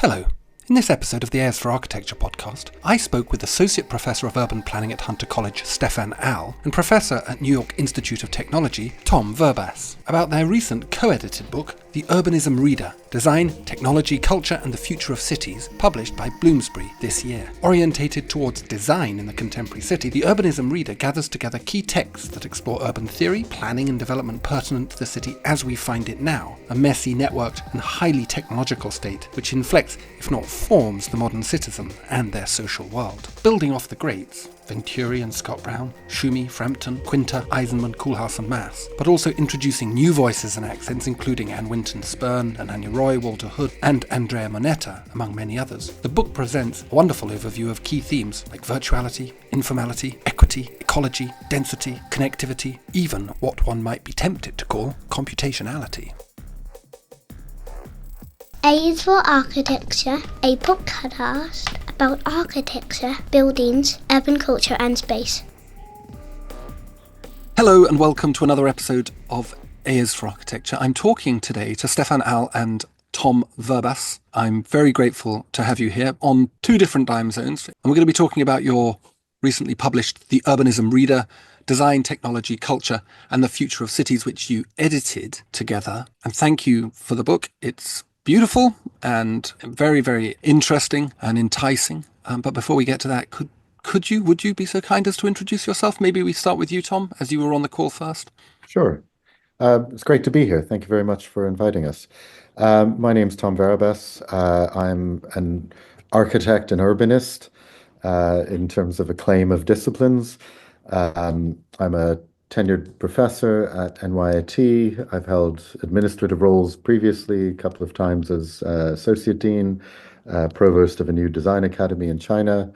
Hello. In this episode of the Airs for Architecture podcast, I spoke with Associate Professor of Urban Planning at Hunter College, Stefan Al, and Professor at New York Institute of Technology, Tom Verebes, about their recent co-edited book, The Urbanism Reader, Design, Technology, Culture and the Future of Cities, published by Bloomsbury this year. Orientated towards design in the contemporary city, The Urbanism Reader gathers together key texts that explore urban theory, planning and development pertinent to the city as we find it now, a messy, networked and highly technological state which inflects, if not forms, the modern citizen and their social world. Building off the greats, Venturi and Scott Brown, Tschumi, Frampton, Kwinter, Eisenman, Koolhaas and Maas, but also introducing new voices and accents including Anne Whiston Spirn, Anaya Roy, Hood and Andrea Moneta, among many others. The book presents a wonderful overview of key themes like virtuality, informality, equity, ecology, density, connectivity, even what one might be tempted to call computationality. Airs for Architecture, a podcast about architecture, buildings, urban culture and space. Hello and welcome to another episode of Airs for Architecture. I'm talking today to Stefan Al and Tom Verebes. I'm very grateful to have you here on two different time zones. And we're going to be talking about your recently published The Urbanism Reader, Design, Technology, Culture and the Future of Cities, which you edited together. And thank you for the book. It's beautiful and very, very interesting and enticing. But before we get to that, would you be so kind as to introduce yourself? Maybe we start with you, Tom, as you were on the call first. Sure. It's great to be here. Thank you very much for inviting us. My name's Tom Verebes. I'm an architect and urbanist in terms of a claim of disciplines. I'm a tenured professor at NYIT. I've held administrative roles previously, a couple of times as associate dean, provost of a new design academy in China.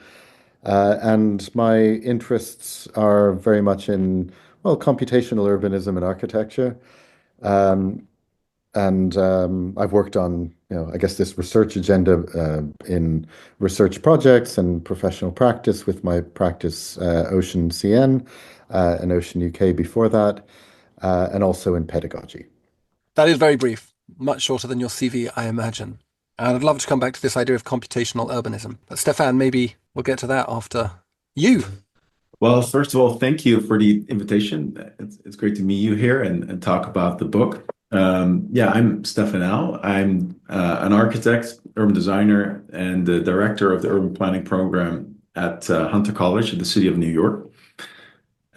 And my interests are very much in, computational urbanism and architecture. I've worked on, this research agenda in research projects and professional practice with my practice Ocean CN and Ocean UK before that, and also in pedagogy. That is very brief, much shorter than your CV, I imagine. And I'd love to come back to this idea of computational urbanism. But Stefan, maybe we'll get to that after you. Well, first of all, thank you for the invitation. It's great to meet you here and talk about the book. I'm Stefan Al. I'm an architect, urban designer, and the director of the urban planning program at Hunter College in the city of New York.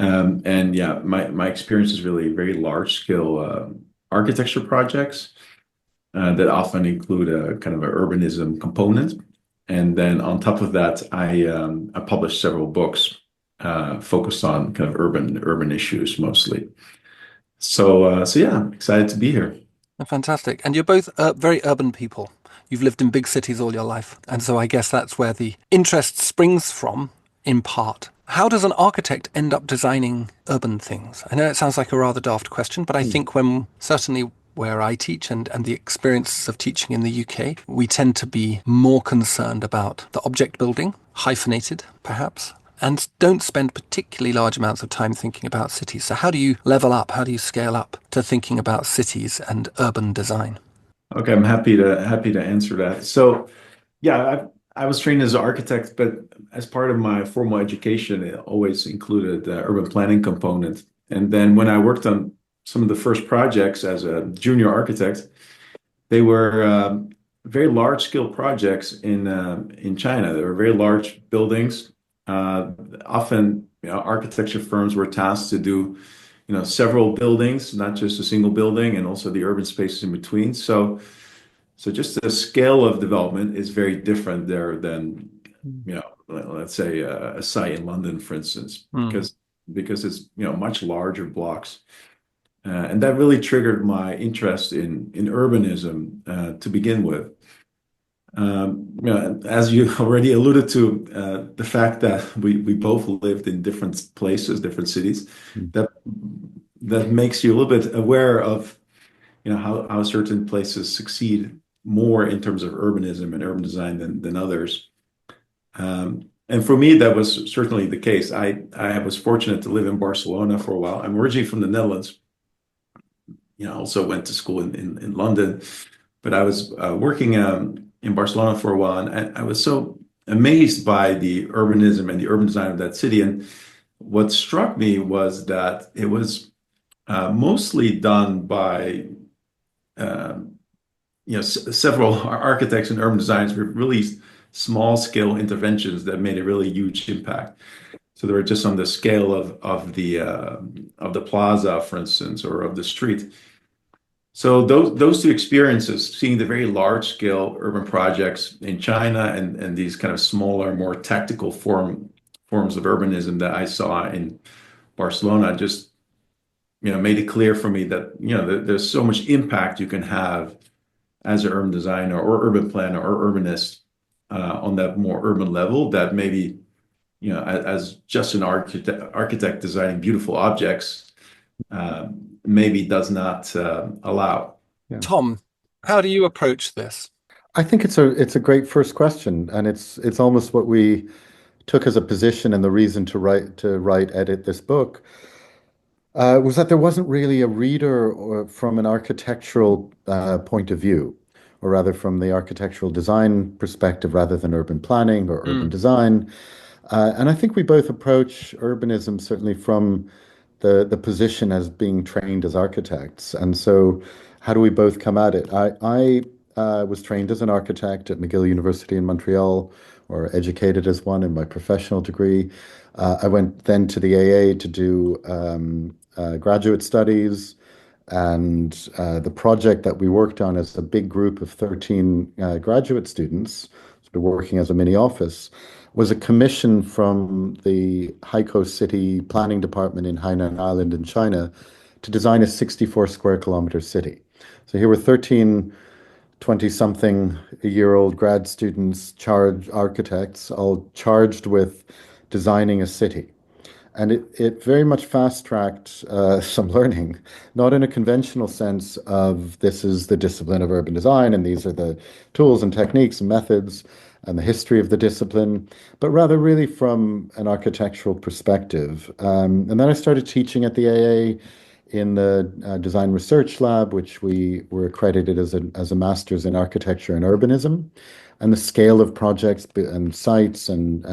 My experience is really very large-scale architecture projects that often include a kind of an urbanism component. And then on top of that, I published several books focused on kind of urban issues mostly. So excited to be here. Fantastic. And you're both very urban people. You've lived in big cities all your life. And so I guess that's where the interest springs from, in part. How does an architect end up designing urban things? I know it sounds like a rather daft question, but I think certainly where I teach and the experience of teaching in the UK, we tend to be more concerned about the object building, hyphenated perhaps, and don't spend particularly large amounts of time thinking about cities. So how do you level up? How do you scale up to thinking about cities and urban design? Okay, I'm happy to answer that. So, I was trained as an architect, but as part of my formal education, it always included the urban planning component. And then when I worked on some of the first projects as a junior architect, they were very large-scale projects in China. They were very large buildings. Often, architecture firms were tasked to do, several buildings, not just a single building, and also the urban spaces in between. So just the scale of development is very different there than, let's say a site in London, for instance, because it's, much larger blocks. And that really triggered my interest in urbanism to begin with. As you already alluded to, the fact that we both lived in different places, different cities, that makes you a little bit aware of, how certain places succeed more in terms of urbanism and urban design than others. And for me, that was certainly the case. I was fortunate to live in Barcelona for a while. I'm originally from the Netherlands. I also went to school in London, but I was working in Barcelona for a while, and I was so amazed by the urbanism and the urban design of that city. And what struck me was that it was mostly done by several architects and urban designers with really small scale interventions that made a really huge impact. So they were just on the scale of the plaza, for instance, or of the street. So those two experiences, seeing the very large scale urban projects in China and these kind of smaller, more tactical forms of urbanism that I saw in Barcelona, just made it clear for me that there's so much impact you can have as an urban designer or urban planner or urbanist on that more urban level, that maybe as just an architect designing beautiful objects maybe does not allow. Yeah. Tom, how do you approach this? I think it's a great first question, and it's almost what we took as a position, and the reason to edit this book was that there wasn't really a reader from an architectural point of view, or rather from the architectural design perspective rather than urban planning or urban design. And I think we both approach urbanism certainly from the position as being trained as architects. And so how do we both come at it? I was trained as an architect at McGill University in Montreal, or educated as one in my professional degree. I went then to the AA to do graduate studies, and the project that we worked on as a big group of 13 graduate students, so we're working as a mini office, was a commission from the Haikou City Planning Department in Hainan Island in China to design a 64 square kilometer city. So here were 13 20-something-a-year-old grad students, architects, all charged with designing a city. And it very much fast-tracked some learning, not in a conventional sense of this is the discipline of urban design and these are the tools and techniques and methods and the history of the discipline, but rather really from an architectural perspective. And then I started teaching at the AA in the Design Research Lab, which we were accredited as a master's in architecture and urbanism. And the scale of projects and sites and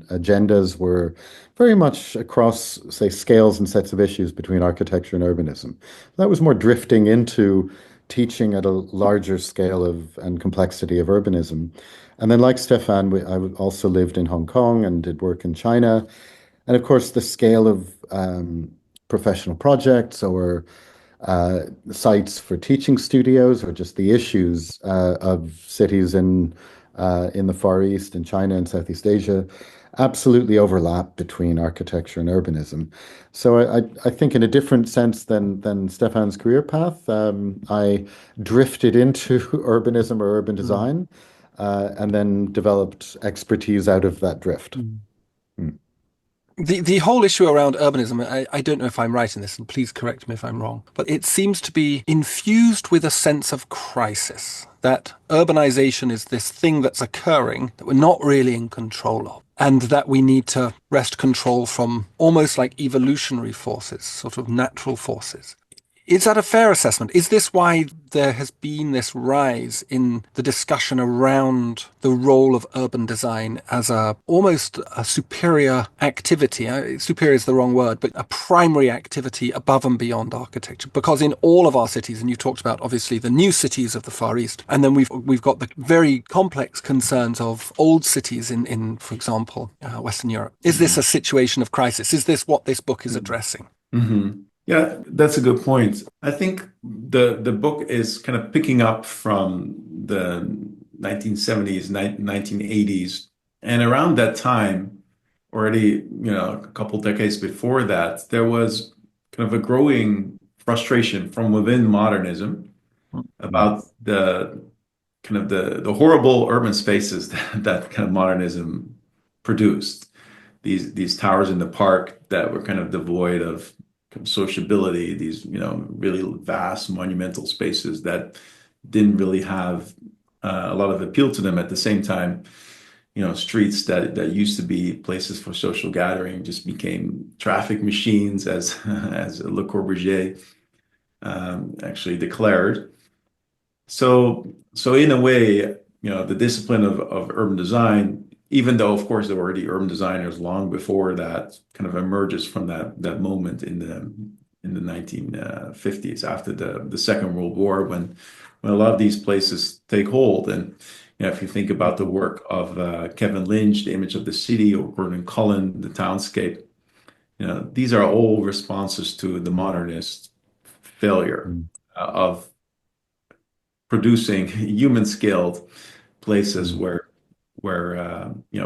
agendas were very much across, say, scales and sets of issues between architecture and urbanism. That was more drifting into teaching at a larger scale and complexity of urbanism. And then, like Stefan, I also lived in Hong Kong and did work in China. And of course, the scale of professional projects or sites for teaching studios, or just the issues of cities in the Far East, in China and Southeast Asia, absolutely overlap between architecture and urbanism. So I think in a different sense than Stefan's career path, I drifted into urbanism or urban design, and then developed expertise out of that drift. The whole issue around urbanism, I don't know if I'm right in this, and please correct me if I'm wrong, but it seems to be infused with a sense of crisis, that urbanization is this thing that's occurring that we're not really in control of, and that we need to wrest control from almost like evolutionary forces, sort of natural forces. Is that a fair assessment? Is this why there has been this rise in the discussion around the role of urban design as almost a superior activity? Superior is the wrong word, but a primary activity above and beyond architecture. Because in all of our cities, and you talked about obviously the new cities of the Far East, and then we've got the very complex concerns of old cities in for example, Western Europe. Is this a situation of crisis? Is this what this book is addressing? Mm-hmm. Yeah, that's a good point. I think the book is kind of picking up from the 1970s, 1980s. And around that time, already, a couple decades before that, there was kind of a growing frustration from within modernism about the horrible urban spaces that kind of modernism produced. These towers in the park that were kind of devoid of sociability, these really vast monumental spaces that didn't really have a lot of appeal to them. At the same time, streets that used to be places for social gathering just became traffic machines, as Le Corbusier actually declared. So in a way, the discipline of urban design, even though, of course, there were already urban designers long before that, kind of emerges from that moment in the 1950s, after the Second World War, when a lot of these places take hold. And if you think about the work of Kevin Lynch, The Image of the City, or Gordon Cullen, The Townscape, these are all responses to the modernist failure of producing human-scaled places where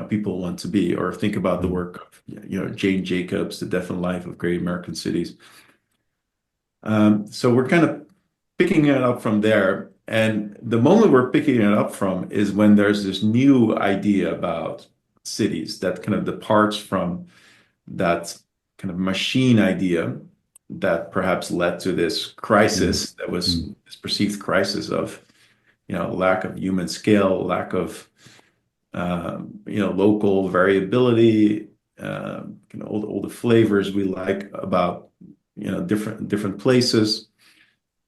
people want to be. Or think about the work of Jane Jacobs, The Death and Life of Great American Cities. So we're kind of picking it up from there. And the moment we're picking it up from is when there's this new idea about cities that kind of departs from that kind of machine idea that perhaps led to this crisis, that was this perceived crisis of lack of human scale, lack of local variability, all the flavors we like about different places.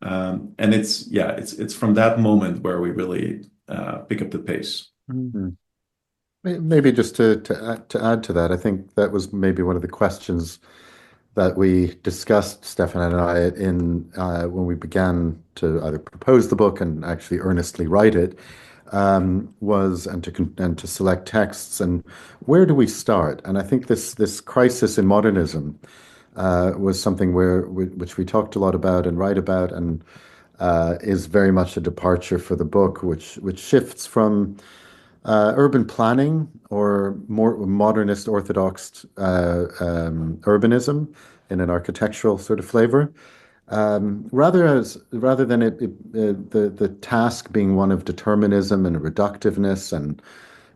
And it's from that moment where we really pick up the pace. Maybe just to add to that, I think that was maybe one of the questions that we discussed, Stefan and I, in when we began to either propose the book and actually earnestly write it, was and to select texts, and where do we start? And I think this crisis in modernism was something which we talked a lot about and write about, and is very much a departure for the book, which shifts from urban planning or more modernist orthodox urbanism in an architectural sort of flavor, rather than the task being one of determinism and reductiveness, and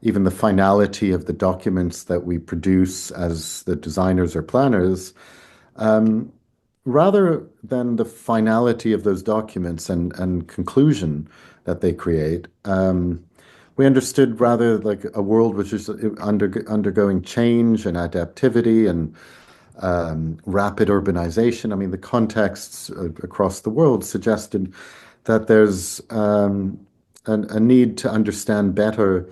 even the finality of the documents that we produce as the designers or planners, rather than the finality of those documents and conclusion that they create. We understood rather like a world which is undergoing change and adaptivity and rapid urbanization. I mean, the contexts across the world suggested that there's a need to understand better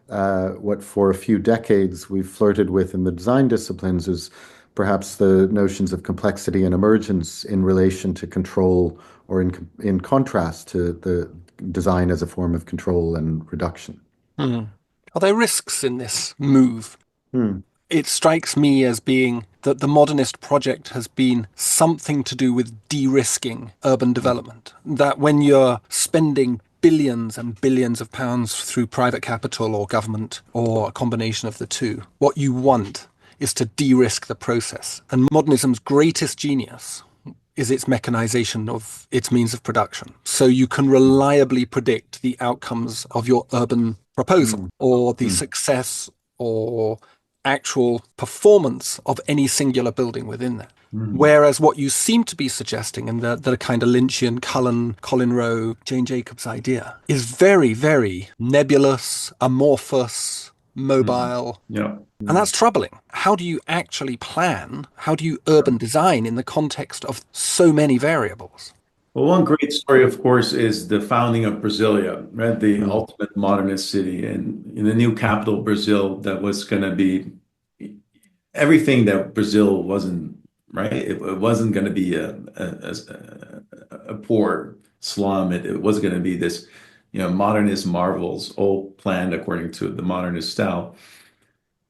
what for a few decades we've flirted with in the design disciplines is perhaps the notions of complexity and emergence in relation to control, or in contrast to the design as a form of control and reduction. Are there risks in this move? It strikes me as being that the modernist project has been something to do with de-risking urban development. That when you're spending billions and billions of pounds through private capital or government or a combination of the two, what you want is to de-risk the process. And modernism's greatest genius is its mechanization of its means of production. So you can reliably predict the outcomes of your urban proposal or the success or actual performance of any singular building within that. Whereas what you seem to be suggesting, and the kind of Lynchian Colin Rowe, Jane Jacobs idea, is very, very nebulous, amorphous, mobile. And that's troubling. How do you actually plan? How do you urban design in the context of so many variables? Well, one great story, of course, is the founding of Brasilia, right? The ultimate modernist city, and in the new capital, Brazil, that was going to be everything that Brazil wasn't, right? It wasn't going to be a poor slum. It was going to be this, modernist marvels, all planned according to the modernist style.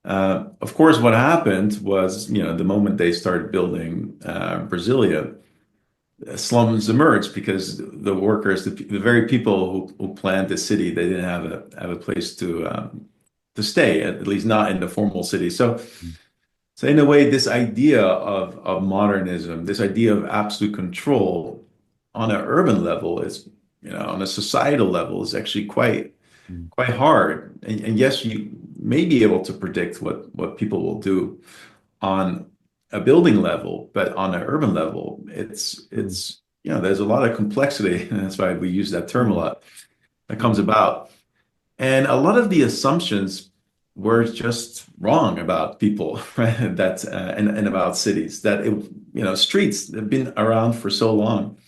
Of course, what happened was, the moment they started building Brasilia, slums emerged because the workers, the very people who planned the city, they didn't have a place to stay, at least not in the formal city. So in a way, this idea of modernism, this idea of absolute control on an urban level is, on a societal level, is actually quite hard. And yes, you may be able to predict what people will do on a building level, but on an urban level, it's there's a lot of complexity, and that's why we use that term a lot, that comes about. And a lot of the assumptions were just wrong about people, right? That and about cities, that streets have been around for so long,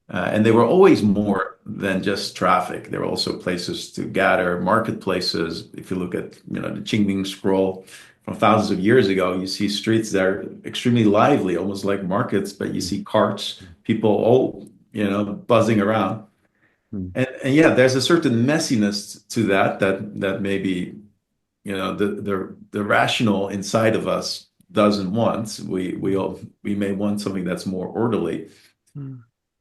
and they were always more than just traffic. There were also places to gather, marketplaces. If you look at, the Qingming scroll from thousands of years ago, you see streets that are extremely lively, almost like markets, but you see carts, people all, buzzing around. And yeah, there's a certain messiness to that maybe, the rational inside of us doesn't want. We may want something that's more orderly.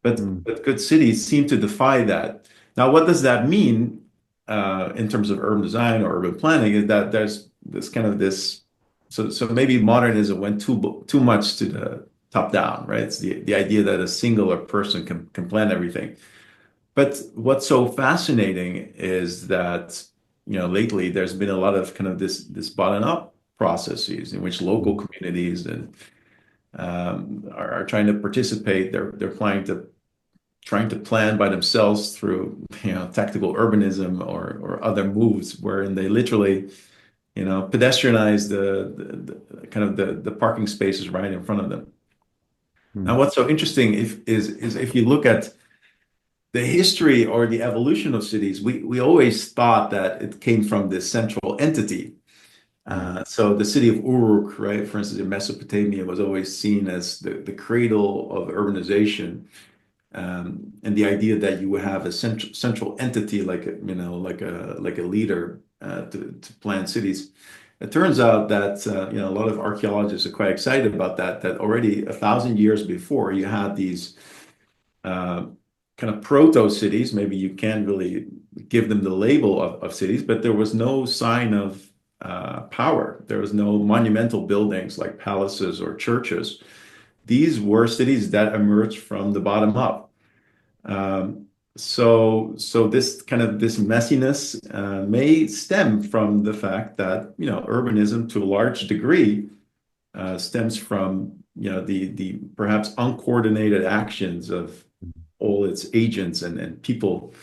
But good cities seem to defy that. Now, what does that mean in terms of urban design or urban planning? Is that there's this kind of this. So maybe modernism went too much to the top down, right? It's the idea that a singular person can plan everything. But what's so fascinating is that lately there's been a lot of kind of this bottom up processes in which local communities and are trying to participate. They're trying to plan by themselves through tactical urbanism or other moves wherein they literally pedestrianize the kind of the parking spaces right in front of them. Now, what's so interesting is if you look at the history or the evolution of cities, we always thought that it came from this central entity. So the city of Uruk, right, for instance, in Mesopotamia, was always seen as the cradle of urbanization. And the idea that you would have a central entity like a leader to plan cities. It turns out that a lot of archaeologists are quite excited about that already 1,000 years before you had these kind of proto cities. Maybe you can't really give them the label of cities, but there was no sign of power. There was no monumental buildings like palaces or churches. These were cities that emerged from the bottom up. So this kind of this messiness may stem from the fact that urbanism to a large degree stems from the perhaps uncoordinated actions of all its agents and people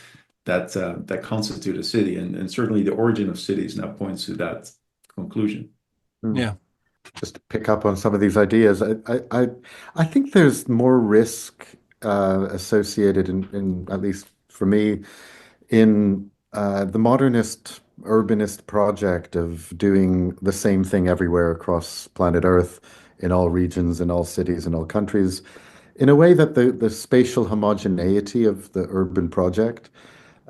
that constitute a city, and certainly the origin of cities now points to that conclusion. Yeah. Just to pick up on some of these ideas, I think there's more risk associated in at least for me in the modernist urbanist project of doing the same thing everywhere across planet Earth, in all regions, in all cities, in all countries, in a way that the spatial homogeneity of the urban project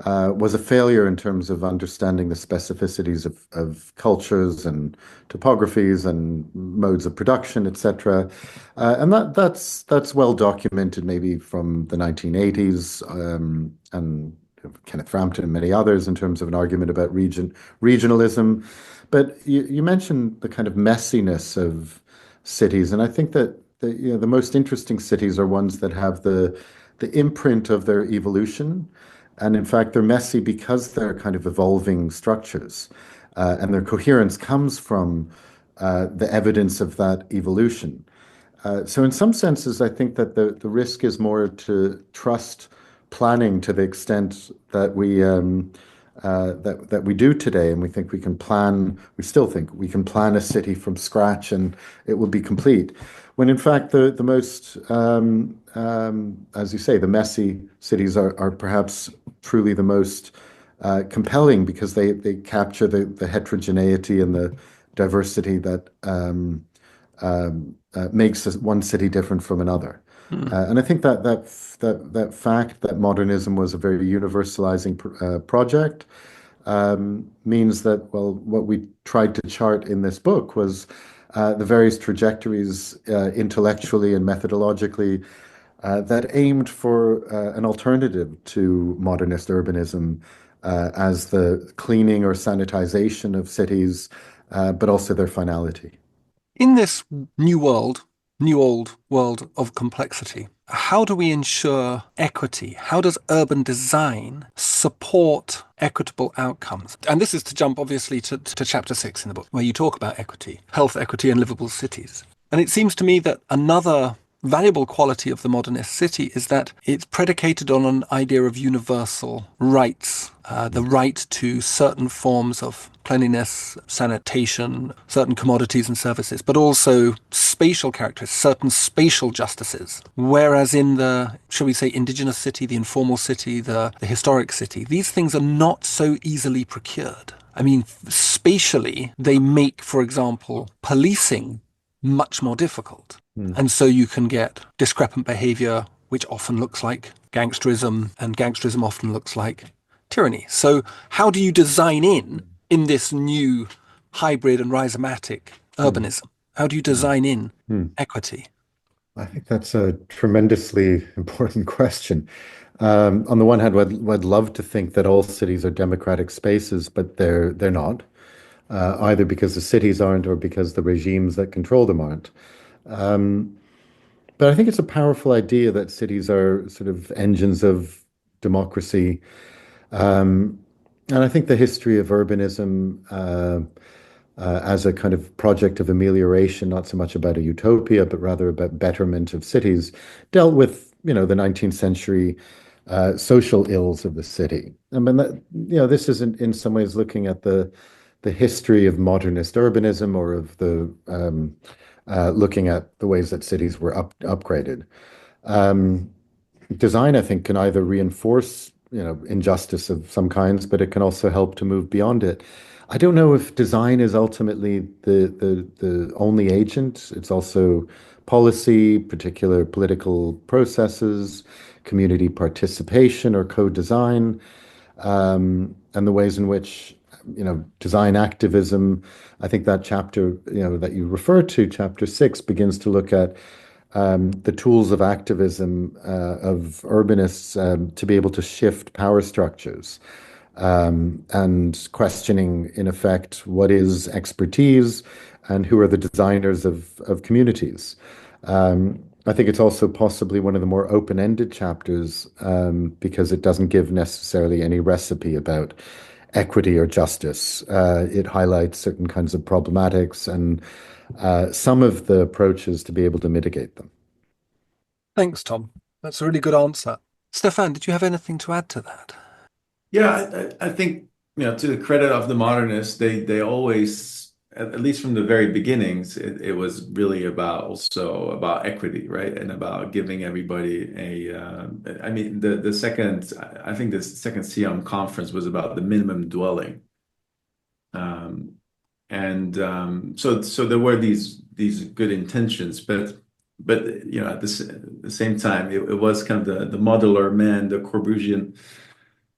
was a failure in terms of understanding the specificities of cultures and topographies and modes of production, etc. And that's well documented, maybe from the 1980s and Kenneth Frampton and many others, in terms of an argument about regionalism. But you mentioned the kind of messiness of cities, and I think that the most interesting cities are ones that have the imprint of their evolution. And in fact, they're messy because they're kind of evolving structures. And their coherence comes from the evidence of that evolution. So in some senses, I think that the risk is more to trust planning to the extent that we do today. And we think we can plan, we still think we can plan a city from scratch and it will be complete. When in fact, the most, as you say, the messy cities are perhaps truly the most compelling, because they capture the heterogeneity and the diversity that makes one city different from another. And I think that fact that modernism was a very universalizing project means that, well, what we tried to chart in this book was the various trajectories intellectually and methodologically that aimed for an alternative to modernist urbanism as the cleaning or sanitization of cities, but also their finality. In this new old world of complexity, how do we ensure equity? How does urban design support equitable outcomes? And this is to jump, obviously, to chapter 6 in the book, where you talk about equity, health, equity, and livable cities. And it seems to me that another valuable quality of the modernist city is that it's predicated on an idea of universal rights, the right to certain forms of cleanliness, sanitation, certain commodities and services, but also spatial characteristics, certain spatial justices. Whereas in the, shall we say, indigenous city, the informal city, the historic city, these things are not so easily procured. I mean, spatially, they make, for example, policing much more difficult. And so you can get discrepant behavior, which often looks like gangsterism, and gangsterism often looks like tyranny. So how do you design in this new hybrid and rhizomatic urbanism? How do you design in equity? I think that's a tremendously important question. On the one hand, I'd love to think that all cities are democratic spaces, but they're not, either because the cities aren't or because the regimes that control them aren't. But I think it's a powerful idea that cities are sort of engines of democracy. And I think the history of urbanism as a kind of project of amelioration, not so much about a utopia, but rather about betterment of cities, dealt with, the 19th century social ills of the city. I mean, this is in some ways looking at the history of modernist urbanism, or of the looking at the ways that cities were upgraded. Design, I think, can either reinforce, injustice of some kinds, but it can also help to move beyond it. I don't know if design is ultimately the only agent. It's also policy, particular political processes, community participation or co-design, and the ways in which, design activism. I think that chapter, that you refer to, chapter 6, begins to look at the tools of activism of urbanists to be able to shift power structures, and questioning, in effect, what is expertise and who are the designers of communities. I think it's also possibly one of the more open-ended chapters, because it doesn't give necessarily any recipe about equity or justice. It highlights certain kinds of problematics and some of the approaches to be able to mitigate them. Thanks, Tom. That's a really good answer. Stefan, did you have anything to add to that? Yeah, I think, to the credit of the modernists, they always, at least from the very beginnings, it was really also about equity, right? And about giving everybody I mean, the second, I think the second Siam conference was about the minimum dwelling. So there were these good intentions, but at the same time, it was kind of the modular man, the Corbusian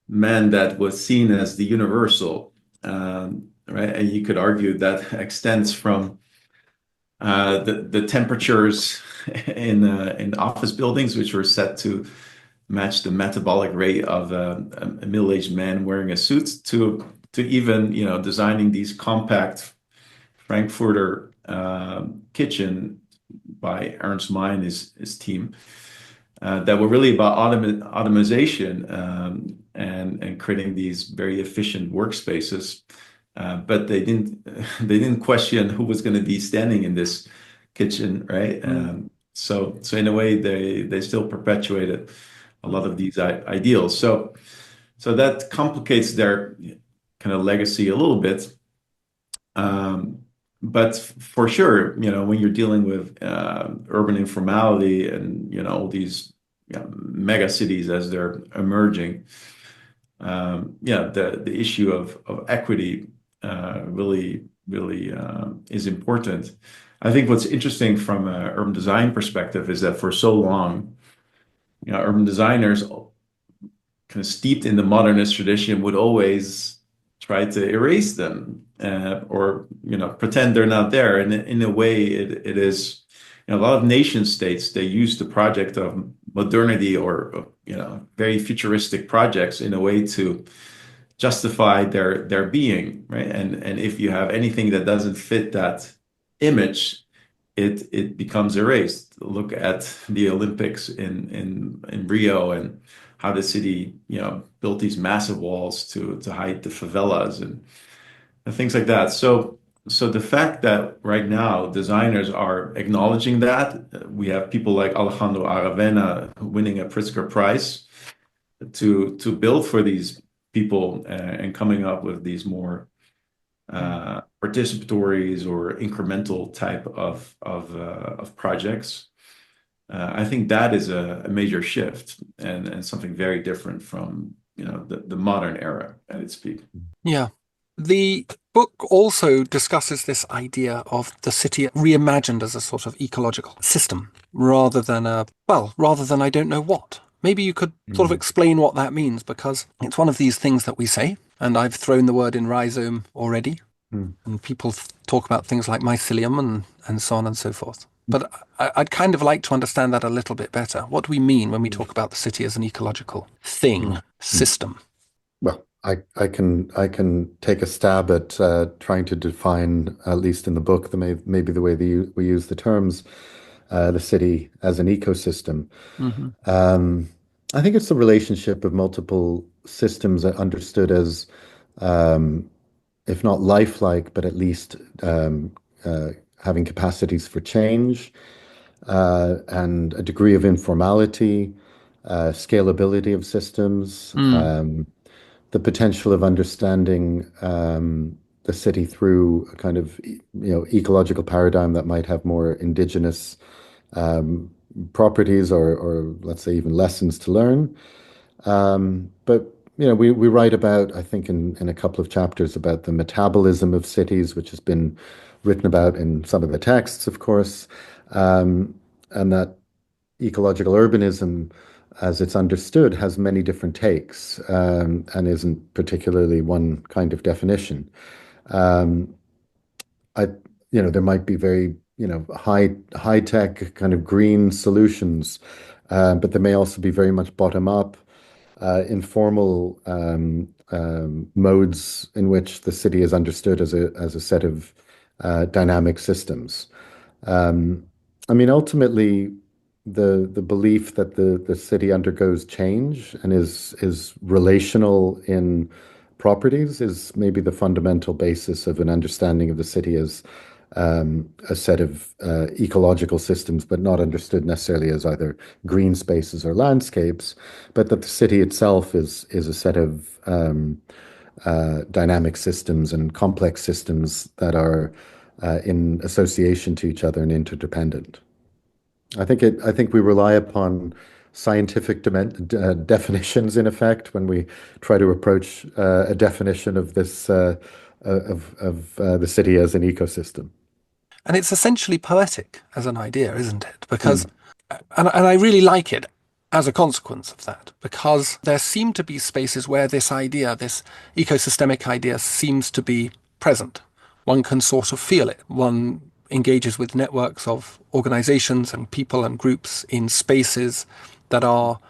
man, that was seen as the universal, right? And you could argue that extends from the temperatures in office buildings, which were set to match the metabolic rate of a middle-aged man wearing a suit, to even designing these compact Frankfurter kitchen by Ernst May and his team, that were really about automation, and creating these very efficient workspaces. But they didn't question who was going to be standing in this kitchen, right? So in a way, they still perpetuated a lot of these ideals. So that complicates their kind of legacy a little bit. But for sure, when you're dealing with urban informality and all these mega cities as they're emerging, the issue of equity really is important. I think what's interesting from an urban design perspective is that for so long, urban designers, kind of steeped in the modernist tradition, would always try to erase them, or pretend they're not there. And in a way, it is, a lot of nation states, they use the project of modernity, or very futuristic projects, in a way to justify their being, right? And if you have anything that doesn't fit that image, it becomes erased. Look at the Olympics in Rio, and how the city built these massive walls to hide the favelas and things like that. So So the fact that right now designers are acknowledging that, we have people like Alejandro Aravena winning a Pritzker Prize to build for these people and coming up with these more participatories or incremental type of projects. I think that is a major shift and something very different from the modern era at its peak. Yeah. The book also discusses this idea of the city reimagined as a sort of ecological system rather than I don't know what. Maybe you could sort of explain what that means, because it's one of these things that we say, and I've thrown the word in rhizome already, and people talk about things like mycelium and so on and so forth. But I'd kind of like to understand that a little bit better. What do we mean when we talk about the city as an ecological thing, system? Well, I can take a stab at trying to define, at least in the book, maybe the way we use the terms, the city as an ecosystem. I think it's the relationship of multiple systems understood as, if not lifelike, but at least having capacities for change and a degree of informality, scalability of systems, the potential of understanding the city through a kind of ecological paradigm that might have more indigenous properties or let's say even lessons to learn. But we write about, I think, in a couple of chapters about the metabolism of cities, which has been written about in some of the texts, of course, and that ecological urbanism, as it's understood, has many different takes and isn't particularly one kind of definition. There might be very high tech kind of green solutions, but there may also be very much bottom up, informal modes in which the city is understood as a set of dynamic systems. Ultimately, the belief that the city undergoes change and is relational in properties is maybe the fundamental basis of an understanding of the city as a set of ecological systems, but not understood necessarily as either green spaces or landscapes, but that the city itself is a set of dynamic systems and complex systems that are in association to each other and interdependent. I think we rely upon scientific definitions, in effect, when we try to approach a definition of this of the city as an ecosystem. And it's essentially poetic as an idea, isn't it? Because, and I really like it as a consequence of that, because there seem to be spaces where this idea, this ecosystemic idea, seems to be present. One can sort of feel it. One engages with networks of organizations and people and groups in spaces that are,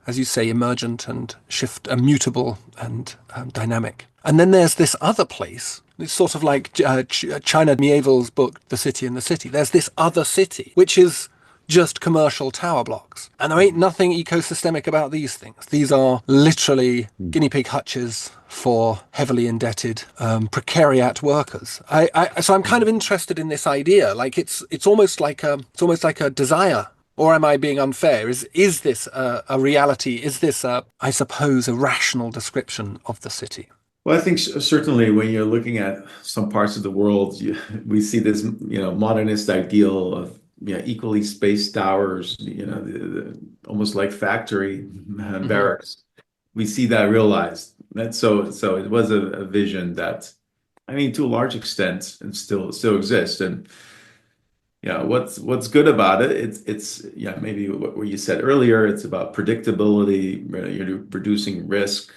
as you say, emergent and mutable and dynamic. And then there's this other place. It's sort of like China Miéville's book, The City in the City. There's this other city, which is just commercial tower blocks. And there ain't nothing ecosystemic about these things. These are literally guinea pig hutches for heavily indebted precariat workers. So I'm kind of interested in this idea. Like it's almost like a desire. Or am I being unfair? Is this a reality? Is this, I suppose, a rational description of the city? Well, I think certainly when you're looking at some parts of the world, we see this, modernist ideal of equally spaced towers, almost like factory barracks. We see that realized. And so it was a vision that, I mean, to a large extent, it still exists. And what's good about it? It's maybe what you said earlier. It's about predictability. You're reducing risk.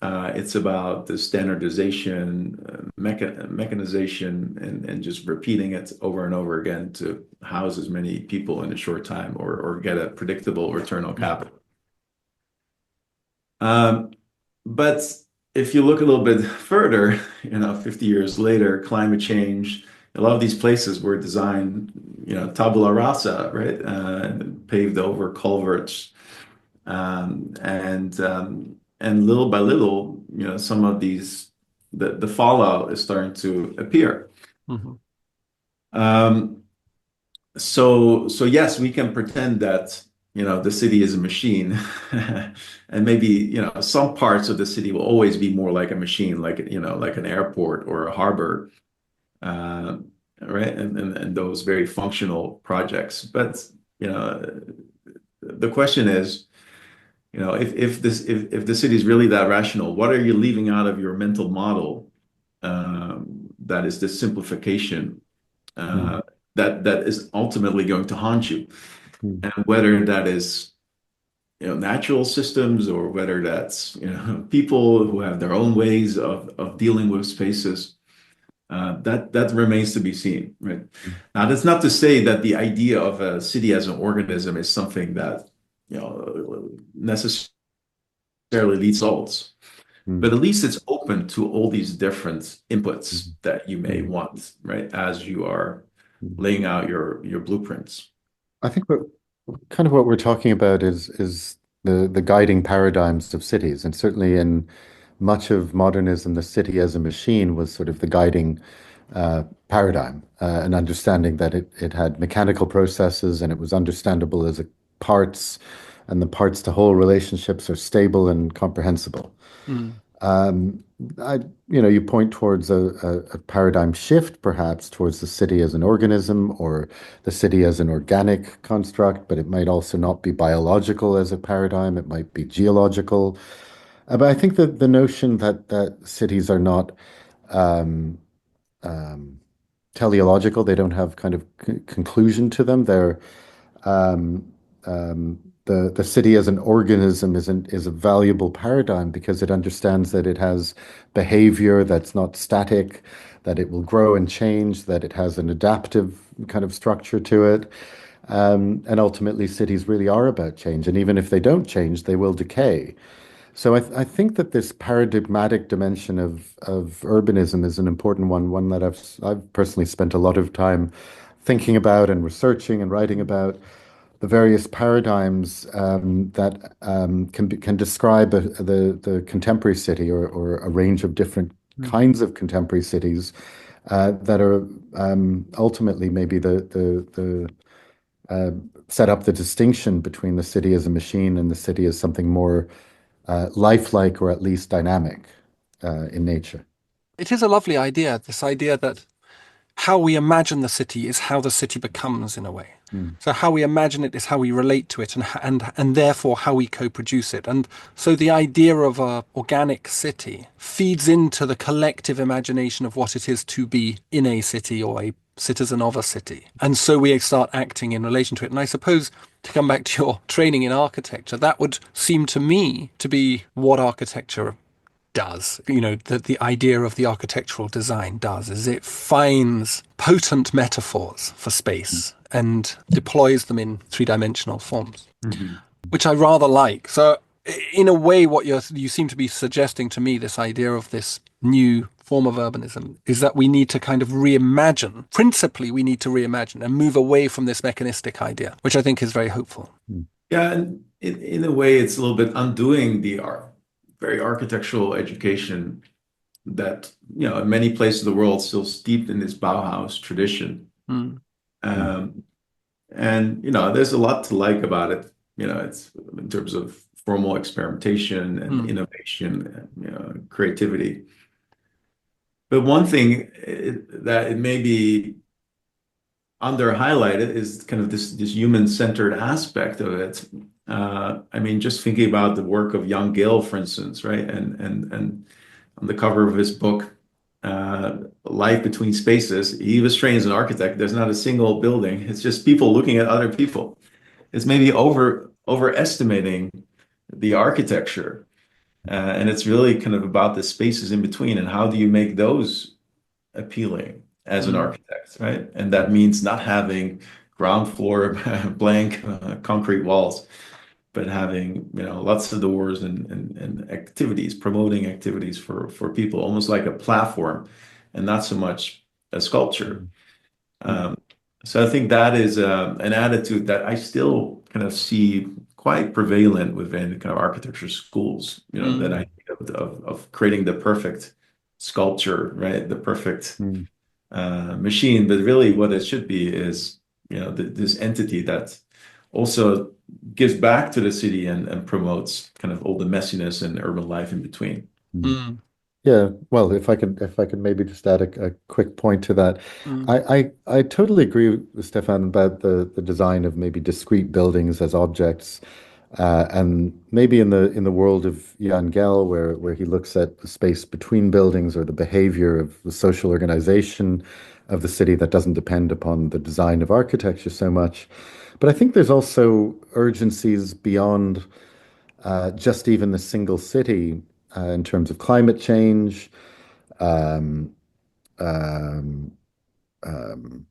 It's about the standardization, mechanization, and just repeating it over and over again to house as many people in a short time or get a predictable return on capital. But if you look a little bit further, 50 years later, climate change, a lot of these places were designed, tabula rasa, right? Paved over culverts. And little by little, some of these, the fallout is starting to appear. Mm-hmm. So yes, we can pretend that, the city is a machine, and maybe, some parts of the city will always be more like a machine, like, like an airport or a harbor, uh, right? And those very functional projects. But, the question is, if the city is really that rational, what are you leaving out of your mental model? That is the simplification, Mm. uh, that is ultimately going to haunt you, Mm. and whether that is, natural systems, or whether that's, people who have their own ways of dealing with spaces. That remains to be seen, right? Now, that's not to say that the idea of a city as an organism is something that, necessarily leads results, Mm. but at least it's open to all these different inputs Mm. that you may Mm. want, right? As you are Mm. laying out your blueprints. I think what we're talking about is the guiding paradigms of cities, and certainly in much of modernism, the city as a machine was sort of the guiding paradigm, an understanding that it had mechanical processes and it was understandable as parts, and the parts to whole relationships are stable and comprehensible. Mm. Um, you point towards a paradigm shift, perhaps towards the city as an organism or the city as an organic construct, but it might also not be biological as a paradigm. It might be geological. But I think that the notion that cities are not um, um, teleological, they don't have kind of conclusion to them. They're um, the city as an organism is a valuable paradigm because it understands that it has behavior that's not static, that it will grow and change, that it has an adaptive kind of structure to it. And ultimately, cities really are about change. And even if they don't change, they will decay. So I think that this paradigmatic dimension of urbanism is an important one that I've personally spent a lot of time thinking about and researching and writing about the various paradigms that can describe the contemporary city or a range of different Mm. kinds of contemporary cities that are ultimately maybe the uh, set up the distinction between the city as a machine and the city as something more lifelike or at least dynamic in nature. It is a lovely idea, this idea that how we imagine the city is how the city becomes in a way. Mm. So how we imagine it is how we relate to it, and therefore how we co-produce it. And so the idea of a organic city feeds into the collective imagination of what it is to be in a city or a citizen of a city. And so we start acting in relation to it. And I suppose, to come back to your training in architecture, that would seem to me to be what architecture does, the idea of the architectural design does, is it finds potent metaphors for space and deploys them in three-dimensional forms, Mhm. which I rather like. So in a way, what you seem to be suggesting to me, this idea of this new form of urbanism, is that we need to kind of reimagine. Principally, we need to reimagine and move away from this mechanistic idea, which I think is very hopeful. Yeah, and in a way, it's a little bit undoing the very architectural education that, in many places of the world still steeped in this Bauhaus tradition. Mm. Mm. Um, and, there's a lot to like about it. It's in terms of formal experimentation and Mm. innovation and, creativity. But one thing that it may be under highlighted is kind of this human-centered aspect of it. I mean, just thinking about the work of Jan Gehl, for instance, right? And on the cover of his book, Life Between Spaces, he was trained as an architect. There's not a single building. It's just people looking at other people. It's maybe overestimating the architecture. And it's really kind of about the spaces in between and how do you make those appealing as an Mm. architect, right? And that means not having ground floor blank concrete walls, but having, lots of doors and activities, promoting activities for people, almost like a platform and not so much a sculpture. Mm. Um, so I think that is an attitude that I still kind of see quite prevalent within kind of architecture schools, Mm. that idea of creating the perfect sculpture, right? The perfect Mm. machine, but really what it should be is, this entity that also gives back to the city and promotes kind of all the messiness and urban life in between. Mm, Yeah, well, if I could maybe just add a quick point to that. mm, I totally agree with Stefan about the design of maybe discrete buildings as objects. And maybe in the world of Jan Gehl, where he looks at the space between buildings or the behavior of the social organization of the city that doesn't depend upon the design of architecture so much. But I think there's also urgencies beyond just even the single city in terms of climate change, um, um, um,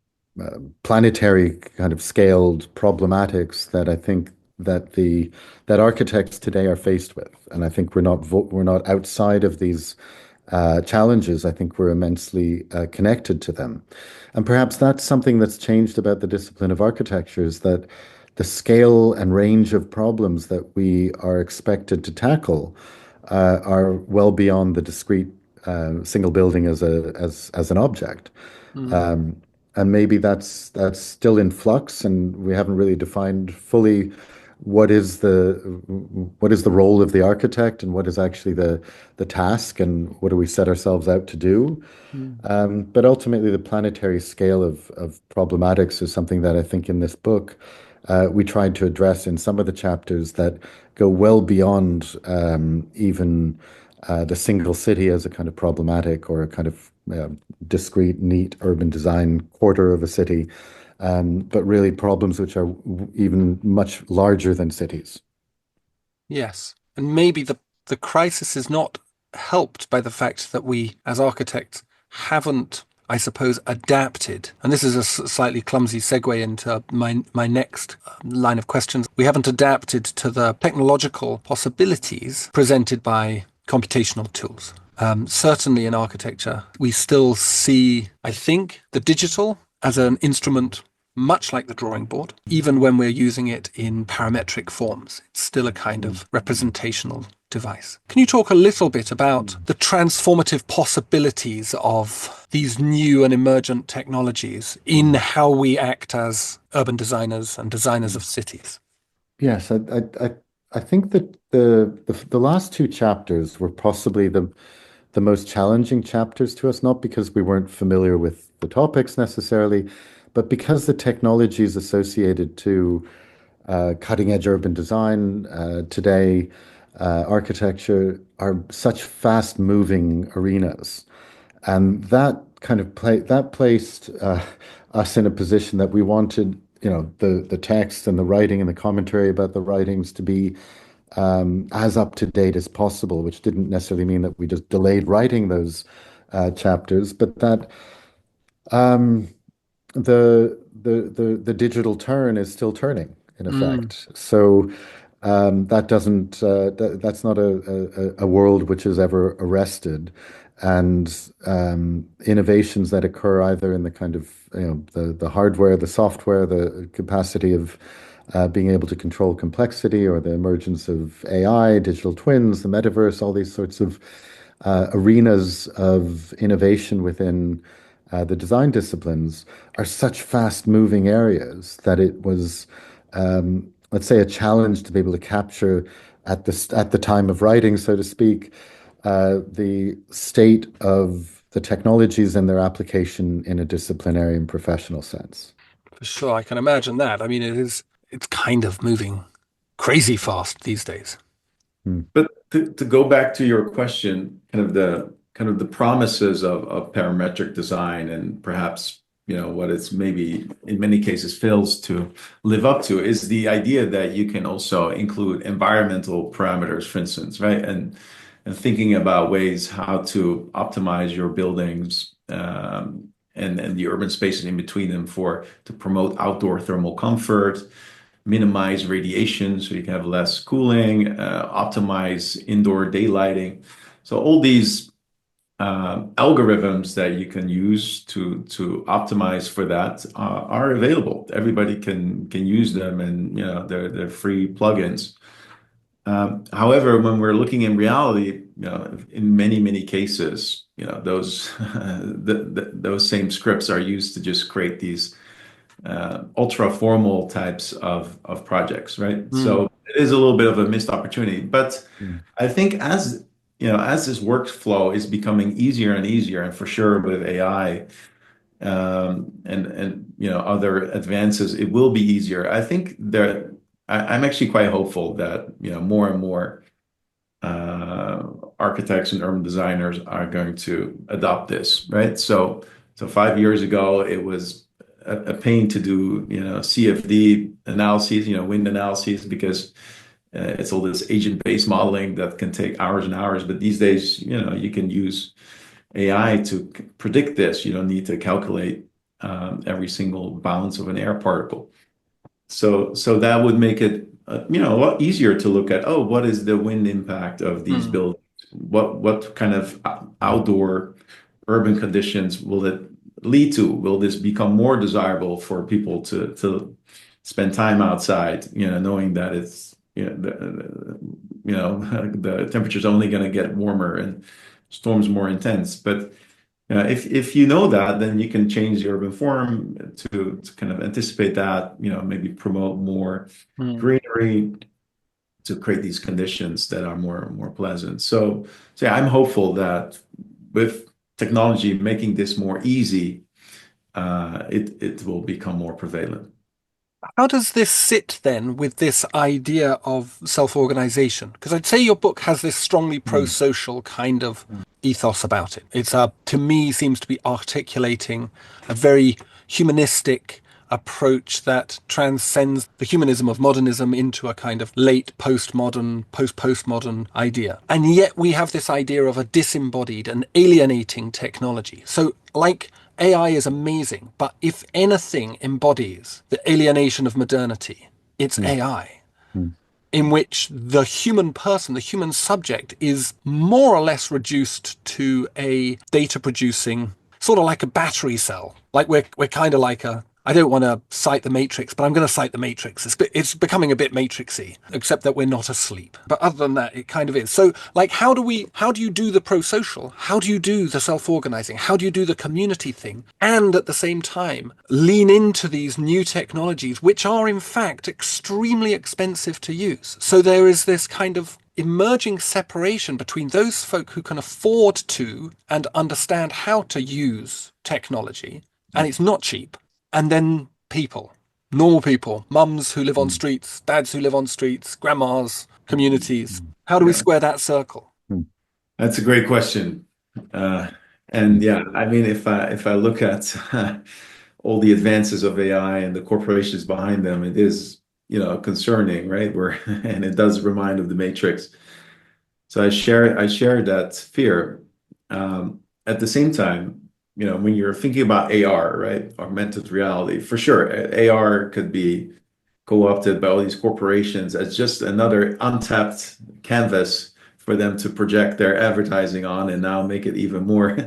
planetary kind of scaled problematics that I think that architects today are faced with, and I think we're not outside of these challenges. I think we're immensely connected to them, and perhaps that's something that's changed about the discipline of architecture is that the scale and range of problems that we are expected to tackle are well beyond the discrete single building as an object. mm, Um, and maybe that's still in flux, and we haven't really defined fully what is the what is the role of the architect and what is actually the task and what do we set ourselves out to do. mm. But ultimately, the planetary scale of problematics is something that I think in this book we tried to address in some of the chapters that go well beyond even the single city as a kind of problematic or a kind of discrete, neat urban design quarter of a city, but really problems which are even much larger than cities. Yes. And maybe the crisis is not helped by the fact that we, as architects, haven't, I suppose, adapted. And this is a slightly clumsy segue into my next line of questions. We haven't adapted to the technological possibilities presented by computational tools. Certainly in architecture, we still see, I think, the digital as an instrument much like the drawing board, even when we're using it in parametric forms. It's still a kind of representational device. Can you talk a little bit about the transformative possibilities of these new and emergent technologies in how we act as urban designers and designers of cities? Yes, I think that the last two chapters were possibly the most challenging chapters to us, not because we weren't familiar with the topics necessarily, but because the technologies associated to cutting edge urban design today, architecture, are such fast moving arenas. And that kind of placed us in a position that we wanted, the text and the writing and the commentary about the writings to be as up to date as possible, which didn't necessarily mean that we just delayed writing those chapters, but that um, the digital turn is still turning in Mm, effect. So that's not a world which is ever arrested, and innovations that occur either in the kind of the hardware, the software, the capacity of being able to control complexity, or the emergence of AI, digital twins, the metaverse, all these sorts of arenas of innovation within the design disciplines are such fast-moving areas that it was, let's say, a challenge to be able to capture at the time of writing, so to speak, the state of the technologies and their application in a disciplinary and professional sense. for sure, I can imagine that. I mean, it's kind of moving crazy fast these days. Hmm. But to go back to your question, kind of the promises of parametric design and perhaps what it's maybe in many cases fails to live up to is the idea that you can also include environmental parameters, for instance, right? And thinking about ways how to optimize your buildings and the urban spaces in between them to promote outdoor thermal comfort, minimize radiation so you can have less cooling, optimize indoor daylighting. So all these algorithms that you can use to optimize for that are available. Everybody can use them, and they're free plugins. However, when we're looking in reality, in many cases, those those same scripts are used to just create these ultra formal types of projects, right? So it is a little bit of a missed opportunity. But I think as as this workflow is becoming easier and easier, and for sure with AI and other advances, it will be easier. I think that I'm actually quite hopeful that more and more architects and urban designers are going to adopt this, right? So 5 years ago, it was a pain to do CFD analyses, wind analyses, because it's all this agent-based modeling that can take hours and hours. But these days, you can use AI to predict this. You don't need to calculate every single bounce of an air particle. So that would make it a lot easier to look at, what is the wind impact of these buildings? What kind of outdoor urban conditions will it lead to? Will this become more desirable for people to spend time outside, knowing that it's the temperature's only going to get warmer and storms more intense. But if you know that, then you can change the urban form to kind of anticipate that, maybe promote more greenery to create these conditions that are more pleasant. So yeah, I'm hopeful that with technology making this more easy, it will become more prevalent. How does this sit then with this idea of self-organization? Because I'd say your book has this strongly pro-social kind of ethos about it. It's to me, seems to be articulating a very humanistic approach that transcends the humanism of modernism into a kind of late postmodern, post-postmodern idea. And yet we have this idea of a disembodied and alienating technology. So like AI is amazing, but if anything embodies the alienation of modernity, it's AI, in which the human person, the human subject, is more or less reduced to a data producing, sort of like a battery cell. Like we're kind of like I don't want to cite the Matrix, but I'm going to cite the Matrix. It's becoming a bit Matrixy, except that we're not asleep. But other than that, it kind of is. So, like, how do you do the pro-social? How do you do the self-organizing? How do you do the community thing? And at the same time, lean into these new technologies, which are in fact extremely expensive to use. So there is this kind of emerging separation between those folk who can afford to and understand how to use technology, and it's not cheap, and then people, normal people, mums who live on streets, dads who live on streets, grandmas, communities. How do we square that circle? That's a great question. And yeah, I mean, if I look at all the advances of AI and the corporations behind them, it is, concerning, right? And it does remind of the Matrix. So I share that fear. At the same time, when you're thinking about AR, right, augmented reality, for sure, AR could be co-opted by all these corporations as just another untapped canvas for them to project their advertising on, and now make it even more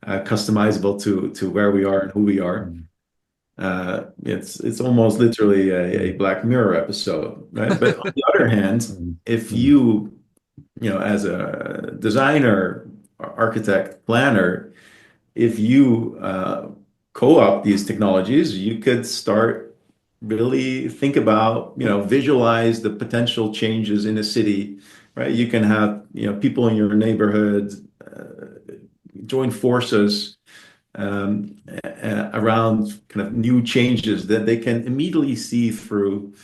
customizable to where we are and who we are. It's almost literally a Black Mirror episode, right? But on the other hand, if you, as a designer, architect, planner, if you co-opt these technologies, you could start really think about, visualize the potential changes in a city, right? You can have, people in your neighborhood join forces around kind of new changes that they can immediately see through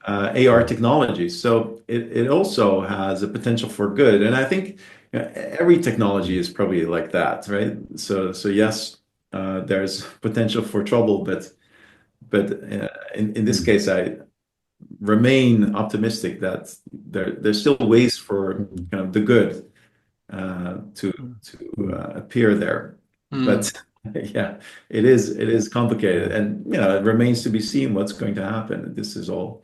AR technology. So it also has a potential for good. And I think every technology is probably like that, right? So yes, there's potential for trouble, but in this case, I remain optimistic that there's still ways for kind of the good to appear there. But yeah, it is complicated, and it remains to be seen what's going to happen. This is all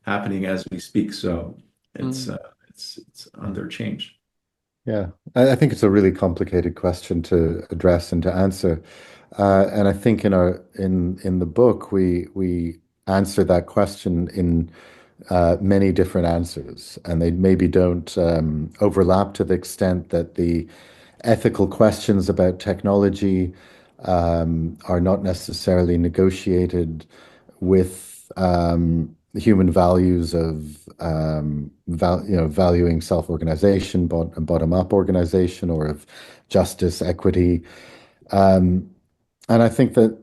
happening as we speak, so it's under change. Yeah, I think it's a really complicated question to address and to answer, and I think in the book we answer that question in many different answers, and they maybe don't overlap to the extent that the ethical questions about technology are not necessarily negotiated with human values of valuing self-organization, bottom-up organization, or of justice, equity. And I think that,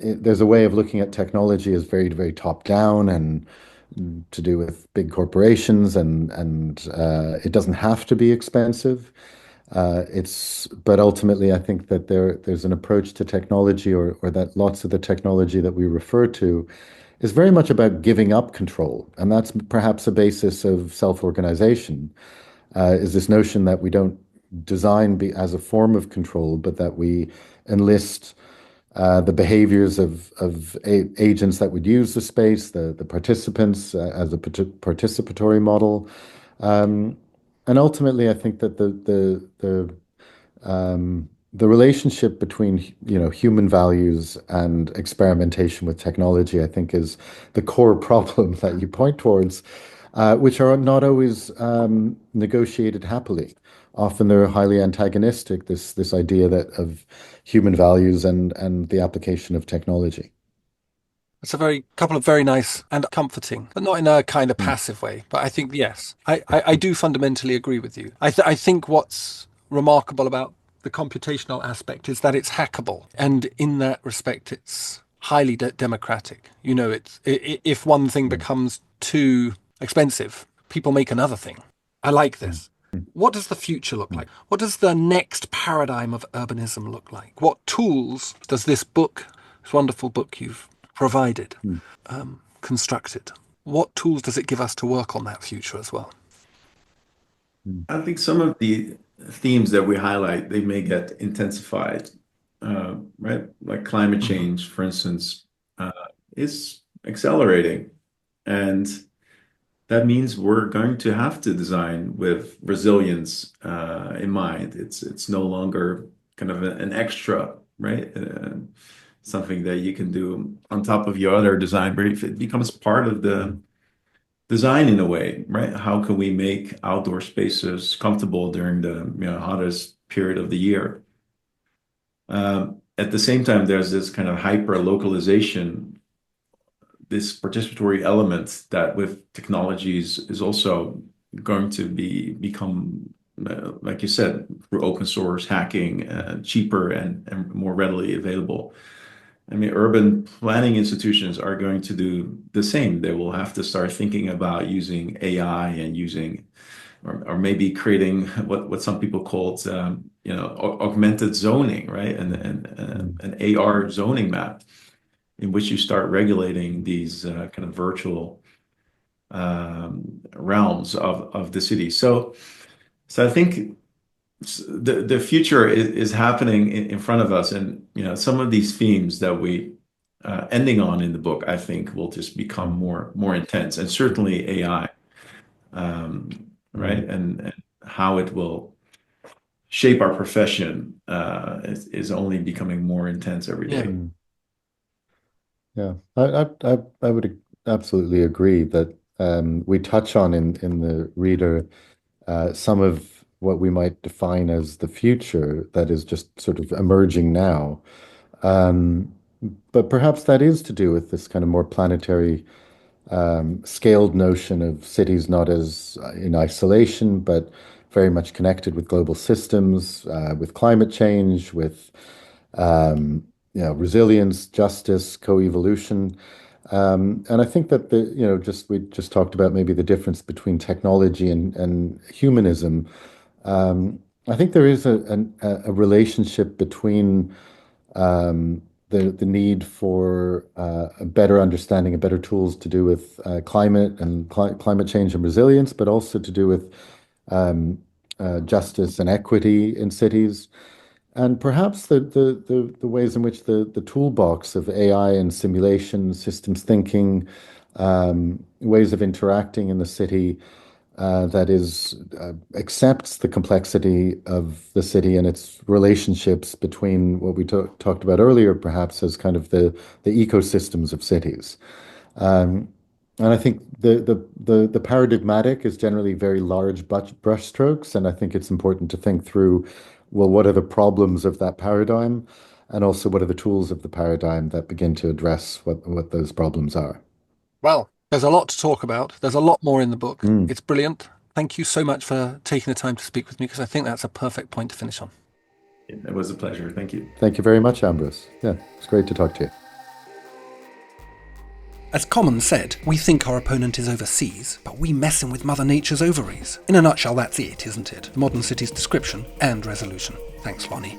there's a way of looking at technology as very, very top-down and to do with big corporations, and it doesn't have to be expensive. But ultimately, I think that there's an approach to technology, or that lots of the technology that we refer to is very much about giving up control, and that's perhaps a basis of self-organization. Is this notion that we don't design as a form of control, but that we enlist the behaviors of agents that would use the space, the participants, as a participatory model. And ultimately, I think that the relationship between human values and experimentation with technology, I think, is the core problem that you point towards, which are not always negotiated happily. Often they're highly antagonistic, this idea of human values and the application of technology. It's a couple of very nice and comforting, but not in a kind of Mm. passive way. But I think, yes, I do fundamentally agree with you. I think what's remarkable about the computational aspect is that it's hackable. And in that respect, it's highly democratic. If one thing Mm. becomes too expensive, people make another thing. I like Mm. this. What does the future look like? What does the next paradigm of urbanism look like? What tools does this wonderful book you've provided, Mm. constructed? What tools does it give us to work on that future as well? Mm. I think some of the themes that we highlight, they may get intensified, right? Like climate Mhm. change, for instance, is accelerating. And that means we're going to have to design with resilience in mind. It's no longer kind of an extra, right? Something that you can do on top of your other design brief. It becomes part of the design in a way, right? How can we make outdoor spaces comfortable during the hottest period of the year? At the same time, there's this kind of hyper localization, this participatory element that with technologies is also going to become, like you said, through open source hacking, cheaper and more readily available. I mean, urban planning institutions are going to do the same. They will have to start thinking about using AI and or maybe creating what some people called, augmented zoning, right? And an AR zoning map in which you start regulating these kind of virtual realms of the city. So I think the future is happening in front of us, and some of these themes that we ending on in the book, I think, will just become more intense, and certainly AI, right, and how it will shape our profession is only becoming more intense every Yeah. day. Mm. Yeah, I would absolutely agree that we touch on in the reader some of what we might define as the future that is just sort of emerging now. Um, but perhaps that is to do with this kind of more planetary scaled notion of cities not as in isolation, but very much connected with global systems, with climate change, with resilience, justice, co-evolution. And I think that we just talked about maybe the difference between technology and humanism. I think there is a relationship between the need for a better understanding and better tools to do with climate and climate change and resilience, but also to do with justice and equity in cities. And perhaps the ways in which the toolbox of AI and simulation, systems thinking, ways of interacting in the city that is accepts the complexity of the city and its relationships between what we talked about earlier, perhaps as kind of the ecosystems of cities. Um, and I think the paradigmatic is generally very large brushstrokes, and I think it's important to think through well, what are the problems of that paradigm? And also, what are the tools of the paradigm that begin to address what those problems are? Well, there's a lot to talk about. There's a lot more in the book. Mm. It's brilliant. Thank you so much for taking the time to speak with me, because I think that's a perfect point to finish on. It was a pleasure. Thank you. Thank you very much, Ambrose. Yeah, it's great to talk to you. As Common said, we think our opponent is overseas, but we mess him with Mother Nature's ovaries. In a nutshell, that's it, isn't it? The modern city's description and resolution. Thanks, Lonnie.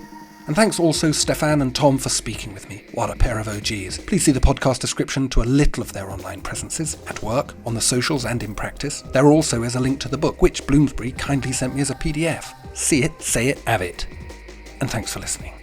And thanks also Stefan and Tom for speaking with me. What a pair of OGs. Please see the podcast description to a little of their online presences, at work, on the socials and in practice. There also is a link to the book, which Bloomsbury kindly sent me as a PDF. See it, say it, have it. And thanks for listening.